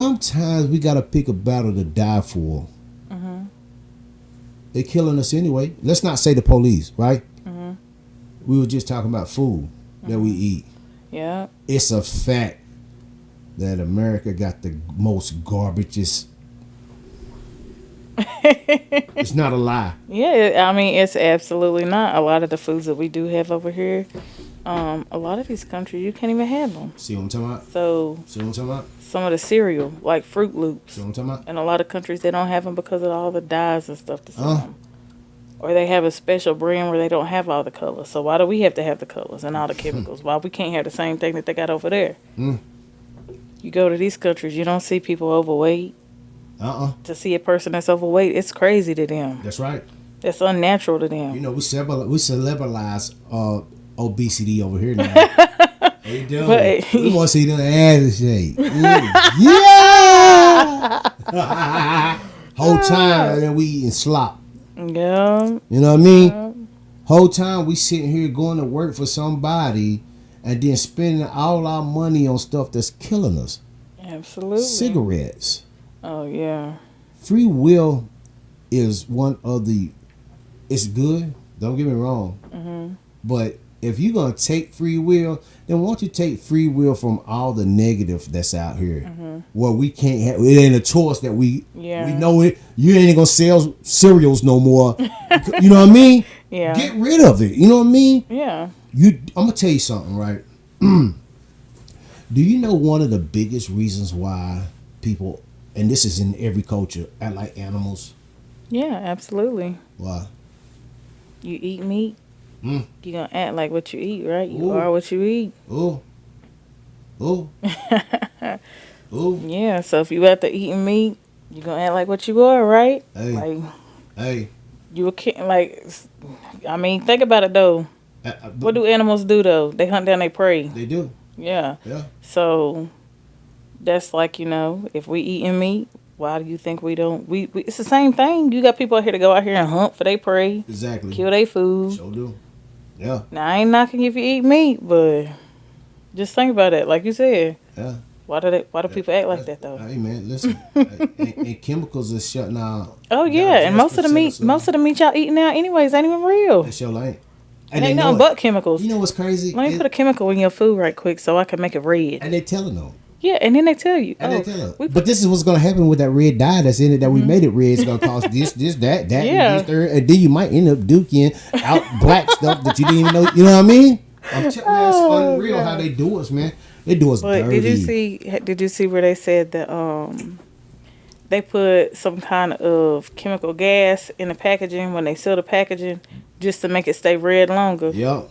Sometimes we gotta pick a battle to die for. Mhm. They're killing us anyway. Let's not say the police, right? Mhm. We were just talking about food that we Mhm. eat. Yeah. It's a fact that America got the most garbageous. It's not a lie. Yeah, I mean, it's absolutely not. A lot of the foods that we do have over here, a lot of these countries, you can't even have them. See what I'm talking about? So See what I'm talking about? some of the cereal, like Fruit See Loops, what I'm talking about? in a lot of countries they don't have them because of all the dyes and stuff that's in Huh? them. Or they have a special brand where they don't have all the colors. So why do we have to have the colors and all the chemicals? Why we can't have the same thing that they got over there? Mm. You go to these countries, you don't see people overweight. To see a person that's overweight, it's crazy to them. That's right. That's unnatural to You them. know, we celebrilize obesity over here now. They do. But We want to see them ass shake. Yeah. Whole time and then we eating slop. yeah, You know what I mean? Whole time we sitting here going to work for somebody and then spending all our money on stuff that's killing us. absolutely. Cigarettes. Oh yeah. Free will is one of the. It's good. Don't get me wrong. Mhm. But if you're gonna take free will, then why don't you take free will from all the negative that's out here? Mhm. Well, we can't have. It ain't a choice that we Yeah. know it. You ain't gonna sell cereals no more. You know what I mean? Yeah. Get rid of it. You know what I mean? Yeah. I'm gonna tell you something, right? Do you know one of the biggest reasons why people, and this is in every culture, act like animals? Yeah. Absolutely. Why? You eat meat, Mm. you gonna act like what you eat, right? You Ooh. are what you eat. Oh, oh, oh. Yeah. So if you out there eating meat, you gonna act like what you are, right? Hey, Like hey. you a kid. Like, I mean, think about it though. What do animals do though? They hunt down their prey. They do? Yeah. Yeah. So that's like, if we eating meat, why do you think we don't? We it's the same thing. You got people out here to go out here and hunt for their prey, Exactly. kill their food. Sure do. Yeah. Now I ain't knocking if you eat meat, but just think about it. Like you said, Yeah. why do people act like that though? Hey man, listen. and chemicals are shutting out. Oh yeah, and most of the meat y'all eating now anyways ain't even real. That sure ain't. It And they ain't know nothing it. but chemicals. You know what's crazy? Let me put a chemical in your food right quick so I can make it red. And they telling them. Yeah, and then they tell you, And oh, they tell them. we But this is what's gonna happen with that red dye that's in it that we made it red. It's gonna cost this, that, Yeah. and this, third, and then you might end up duking out black stuff that you didn't even know. You know what I mean? I'm telling you, it's unreal how they do us, man. They do us But dirty. did you see where they said that they put some kind of chemical gas in the packaging when they seal the packaging just to make it stay red longer? Yep.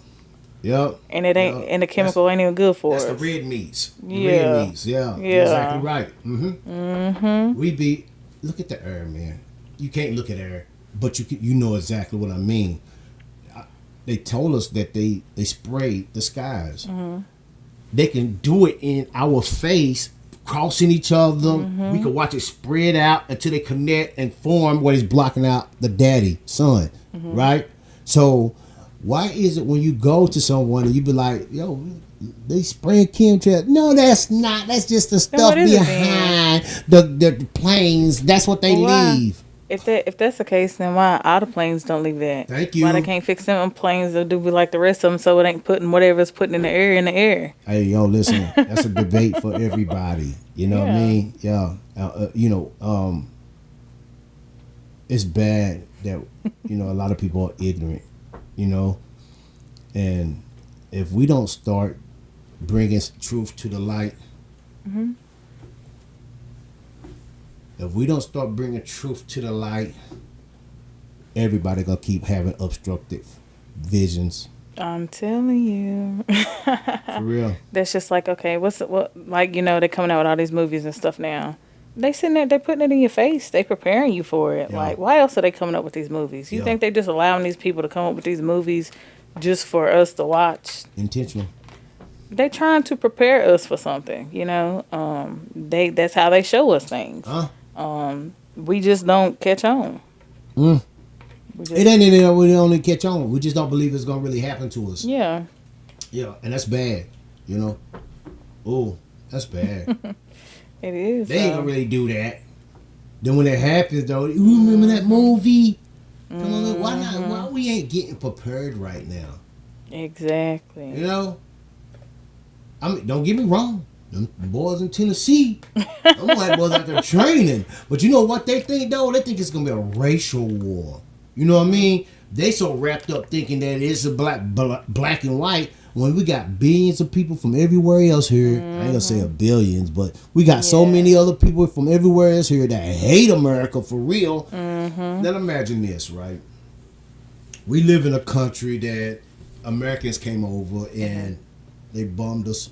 Yep. And it ain't Yep. and the chemical ain't even good for That's us. the red meats. The Yeah. red meats. Yeah. Yeah. You're exactly right. Mm-hmm. Mm-hmm. We be look at the air, man. You can't look at air, but you know exactly what I mean. They told us that they spray the skies. Mm-hmm. They can do it in our face, crossing each other. Mm-hmm. We can watch it spread out until they connect and form what is blocking out the daddy, son. Mm-hmm. Right? So why is it when you go to someone and you be like, yo, they spraying chemtrails? No, that's not. That's just the stuff what is it behind the planes. That's what they Well, why? leave. If that's the case, then why all the planes don't leave that? Thank you. Why they can't fix them planes that do be like the rest of them so it ain't putting whatever it's putting in the air in the air? Hey, yo, listen. That's a debate for everybody. You know what I Yeah. mean? Yeah. It's bad that a lot of people are ignorant. And if we don't start bringing truth to the light, Mm-hmm. if we don't start bringing truth to the light, everybody gonna keep having obstructive visions. I'm telling you. For real. That's just like, okay, they're coming out with all these movies and stuff now. They sitting there, they putting it in your face. They preparing you for it. Yeah. Like, why else are they coming up with these movies? You Yeah. think they just allowing these people to come up with these movies just for us to watch? Intentional. They trying to prepare us for something, that's how they show us things. Huh? We just don't catch on. Mm. We just, It ain't that we only catch on. We just don't believe it's gonna really happen to us. yeah. Yeah, and that's bad. Oh, that's bad. It is. They ain't gonna really do that. Then when it happens, though, you remember that movie? Come on, look, why not? Why we ain't getting prepared right now? Exactly. You know? I mean, don't get me wrong. Them boys in Tennessee, them white boys out there training. But you know what they think, though? They think it's gonna be a racial war. You know what I mean? They so wrapped up thinking that it's a black and white when we got billions of people from everywhere else here. I ain't gonna say a billions, but we got so many other people from everywhere else here that hate America for real. Then imagine this, right? We live in a country that Americans came over and they bummed us,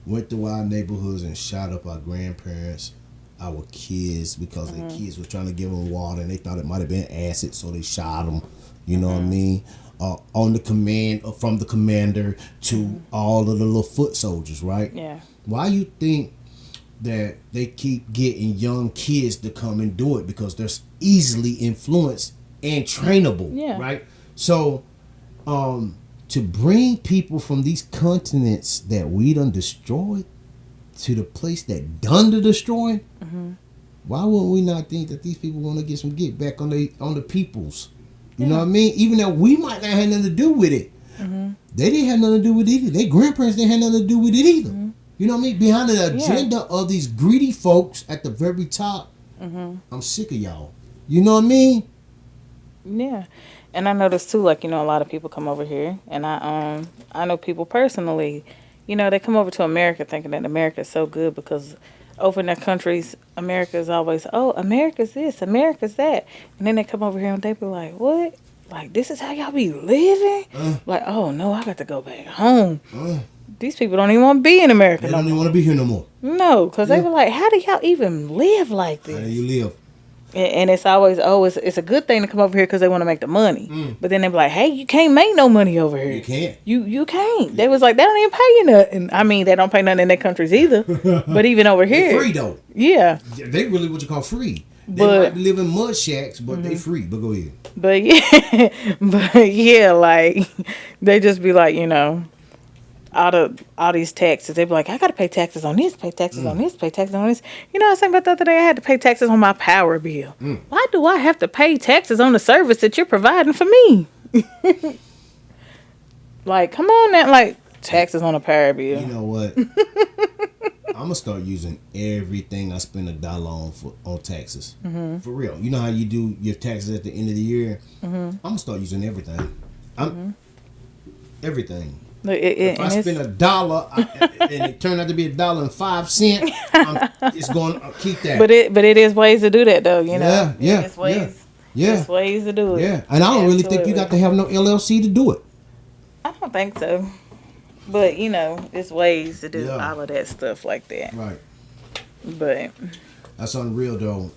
went through our neighborhoods and shot up our grandparents, our kids, because their kids were trying to give them water and they thought it might have been acid, so they shot them. You know what I mean? On the command, from the commander to all of the little foot soldiers, right? Yeah. Why you think that they keep getting young kids to come and do it? Because they're easily influenced and trainable, right? So, to bring people from these continents that we done destroyed to the place that done the destroying, why wouldn't we not think that these people want to get some get back on the peoples? You know what I mean? Even though we might not have nothing to do with it. They didn't have nothing to do with it either. Their grandparents didn't have nothing to do with it either. You know what I mean? Behind the agenda of these greedy folks at the very top, I'm sick of y'all. You know what I mean? Yeah. And I noticed too, like, you know, a lot of people come over here, and I know people personally, you know, they come over to America thinking that America is so good because over in their countries, America is always, oh, America's this, America's that. And then they come over here and they be like, what? Like, this is how y'all be living? Like, oh, no, I got to go back home. These people don't even want to be in America They don't even want to be here no more. No, because they were like, how do y'all even live like this? How do you live? And it's always, it's a good thing to come over here because they want to make the money. But then they be like, hey, you can't make no money over here. You can't. You can't. They was like, they don't even pay you nothing. I mean, they don't pay nothing in their countries either. But even over here. They're free, though. Yeah. They really what you call free. They might live in mud shacks, but they free. But go ahead. But yeah, like, they just be like, you know, all these taxes. They be like, I got to pay taxes on this, pay taxes on this, pay taxes on this. You know, I was saying about the other day, I had to pay taxes on my power bill. Why do I have to pay taxes on the service that you're providing for me? Like, come on now, like, taxes on a power bill. You know what? I'm gonna start using everything I spend $1 on taxes. For real. You know how you do your taxes at the end of the year? I'm gonna start using everything. Everything. If I spend $1 and it turned out to be $1.05, it's going to keep that. But it is ways to do that though, you know. Yeah, it's ways. It's ways to do it. Yeah, and I don't really think you got to have no LLC to do it. I don't think so. But you know, it's ways to do all of that stuff like that. Right. But that's unreal though.